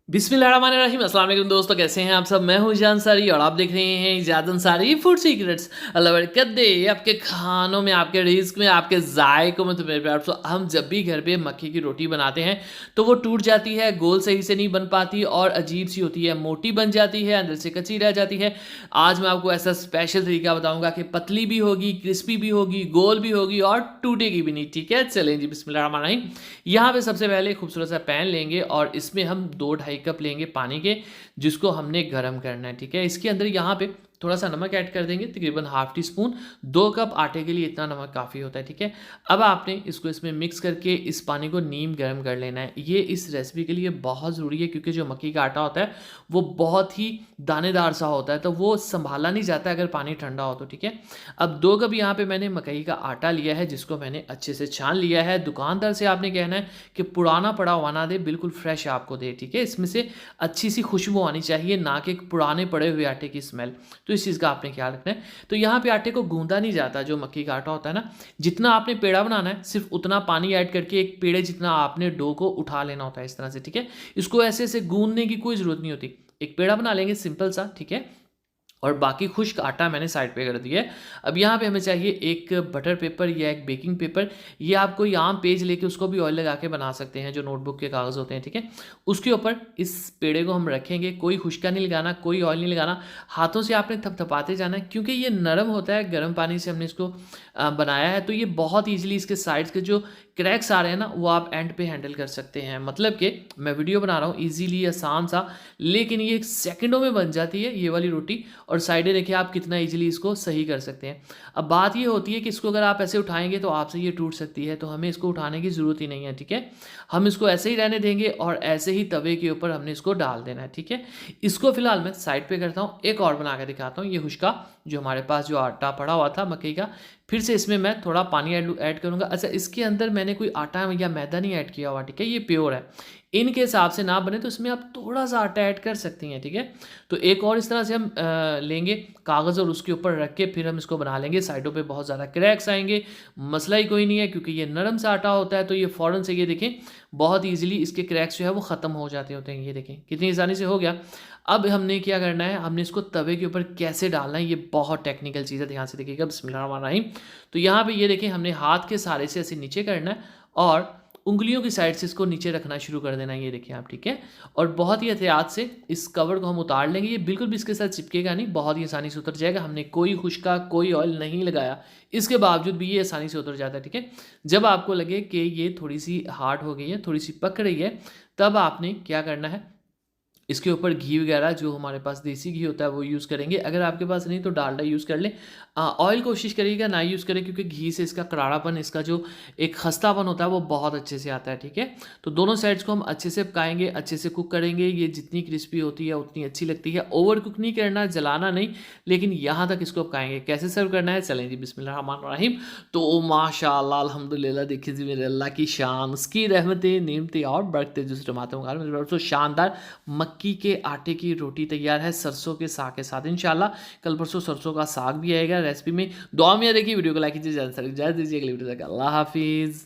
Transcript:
बिस्मिल्लाहिर्रहमानिर्रहीम। अस्सलाम वालेकुम दोस्तों, कैसे हैं आप सब। मैं हूं ईजान अंसारी और आप देख रहे हैं ईजाद अंसारी फूड सीक्रेट्स। अल्लाह बरकत दे आपके खानों में, आपके रिस्क में, आपके जायकों में। तो मेरे प्यार दोस्तों, हम जब भी घर पे मक्की की रोटी बनाते हैं तो वो टूट जाती है, गोल सही से नहीं बन पाती और अजीब सी होती है, मोटी बन जाती है, अंदर से कच्ची रह जाती है। आज मैं आपको ऐसा स्पेशल तरीका बताऊंगा कि पतली भी होगी, क्रिस्पी भी होगी, गोल भी होगी और टूटेगी भी नहीं। ठीक है, चलें जी, बिस्मिल्लाहिर्रहमानिर्रहीम। यहाँ पे सबसे पहले खूबसूरत सा पैन लेंगे और इसमें हम 2 ढाई कप लेंगे पानी के, जिसको हमने गर्म करना है। ठीक है, इसके अंदर यहाँ पे थोड़ा सा नमक ऐड कर देंगे, तकरीबन हाफ टी स्पून। 2 कप आटे के लिए इतना नमक काफ़ी होता है। ठीक है, अब आपने इसको इसमें मिक्स करके इस पानी को नीम गर्म कर लेना है। ये इस रेसिपी के लिए बहुत ज़रूरी है क्योंकि जो मक्की का आटा होता है वो बहुत ही दानेदार सा होता है, तो वो संभाला नहीं जाता अगर पानी ठंडा हो तो। ठीक है, अब 2 कप यहाँ पे मैंने मकई का आटा लिया है, जिसको मैंने अच्छे से छान लिया है। दुकानदार से आपने कहना है कि पुराना पड़ा हुआ ना दे, बिल्कुल फ्रेश आपको दे। ठीक है, इसमें से अच्छी सी खुशबू आनी चाहिए, ना कि पुराने पड़े हुए आटे की स्मेल। तो इस चीज़ का आपने ख्याल रखना है। तो यहाँ पे आटे को गूंदा नहीं जाता, जो मक्की का आटा होता है ना, जितना आपने पेड़ा बनाना है सिर्फ उतना पानी ऐड करके एक पेड़े जितना आपने डो को उठा लेना होता है इस तरह से। ठीक है, इसको ऐसे ऐसे गूंदने की कोई ज़रूरत नहीं होती। एक पेड़ा बना लेंगे सिंपल सा। ठीक है, और बाकी खुश्क आटा मैंने साइड पे कर दिया है। अब यहाँ पे हमें चाहिए एक बटर पेपर या एक बेकिंग पेपर। ये आप कोई आम पेज लेके उसको भी ऑयल लगा के बना सकते हैं, जो नोटबुक के कागज़ होते हैं। ठीक है, उसके ऊपर इस पेड़े को हम रखेंगे। कोई खुश्का नहीं लगाना, कोई ऑयल नहीं लगाना, हाथों से आपने थपथपाते जाना है क्योंकि ये नरम होता है। गर्म पानी से हमने इसको बनाया है, तो ये बहुत ईजिली इसके साइड्स के जो क्रैक्स आ रहे हैं ना, वो आप एंड पे हैंडल कर सकते हैं। मतलब कि मैं वीडियो बना रहा हूँ ईजीली, आसान सा, लेकिन ये सेकंडों में बन जाती है ये वाली रोटी। और साइडें देखिए आप कितना इजीली इसको सही कर सकते हैं। अब बात ये होती है कि इसको अगर आप ऐसे उठाएंगे तो आपसे ये टूट सकती है, तो हमें इसको उठाने की ज़रूरत ही नहीं है। ठीक है, हम इसको ऐसे ही रहने देंगे और ऐसे ही तवे के ऊपर हमने इसको डाल देना है। ठीक है, इसको फिलहाल मैं साइड पे करता हूँ, एक और बना के दिखाता हूँ। ये हुश्का जो हमारे पास जो आटा पड़ा हुआ था मकई का, फिर से इसमें मैं थोड़ा पानी ऐड करूँगा। अच्छा, इसके अंदर मैंने कोई आटा या मैदा नहीं ऐड किया हुआ। ठीक है, ये प्योर है। इनके हिसाब से ना बने तो इसमें आप थोड़ा सा आटा ऐड कर सकती हैं। ठीक है, तो एक और इस तरह से हम लेंगे कागज़ और उसके ऊपर रख के फिर हम इसको बना लेंगे। साइडों पे बहुत ज़्यादा क्रैक्स आएंगे, मसला ही कोई नहीं है क्योंकि ये नरम सा आटा होता है, तो ये फ़ौरन से ये देखें बहुत ईजिली इसके क्रैक्स जो है वो ख़त्म हो जाते होते हैं। ये देखें कितनी आसानी से हो गया। अब हमने क्या करना है, हमने इसको तवे के ऊपर कैसे डालना है, ये बहुत टेक्निकल चीज़ है, ध्यान से देखिएगा। बिस्मिल्लाहिर्रहमानिर्रहीम। तो यहाँ पे ये देखें, हमने हाथ के सहारे से ऐसे नीचे करना है और उंगलियों की साइड से इसको नीचे रखना शुरू कर देना है। ये देखिए आप। ठीक है, और बहुत ही एहतियात से इस कवर को हम उतार लेंगे। ये बिल्कुल भी इसके साथ चिपकेगा नहीं, बहुत ही आसानी से उतर जाएगा। हमने कोई खुश्का, कोई ऑयल नहीं लगाया, इसके बावजूद भी ये आसानी से उतर जाता है। ठीक है, जब आपको लगे कि ये थोड़ी सी हार्ड हो गई है, थोड़ी सी पक रही है, तब आपने क्या करना है, इसके ऊपर घी वगैरह जो हमारे पास देसी घी होता है वो यूज़ करेंगे। अगर आपके पास नहीं तो डालडा यूज़ कर लें। ऑयल कोशिश करिएगा ना यूज़ करें क्योंकि घी से इसका करारापन, इसका जो एक खस्तापन होता है वो बहुत अच्छे से आता है। ठीक है, तो दोनों साइड्स को हम अच्छे से पकाएंगे, अच्छे से कुक करेंगे। ये जितनी क्रिस्पी होती है उतनी अच्छी लगती है। ओवर कुक नहीं करना, जलाना नहीं, लेकिन यहाँ तक इसको पकाएंगे। कैसे सर्व करना है, चलें जी, बिस्मिल्लाहिर्रहमानिर्रहीम। तो माशाअल्लाह अल्हम्दुलिल्लाह, देखिए जी मेरे अल्लाह की शान, उसकी रहमतें, नेमतें और बरकतें जो टमाटर मंगा मेरे तो शानदार मक्की के आटे की रोटी तैयार है सरसों के साग के साथ। इंशाल्लाह कल परसों सरसों का साग भी आएगा रेसिपी में। दुआ में देखिए, वीडियो को लाइक कीजिए, ज़्यादा से ज़्यादा दीजिए। अगली वीडियो तक अल्लाह हाफिज़।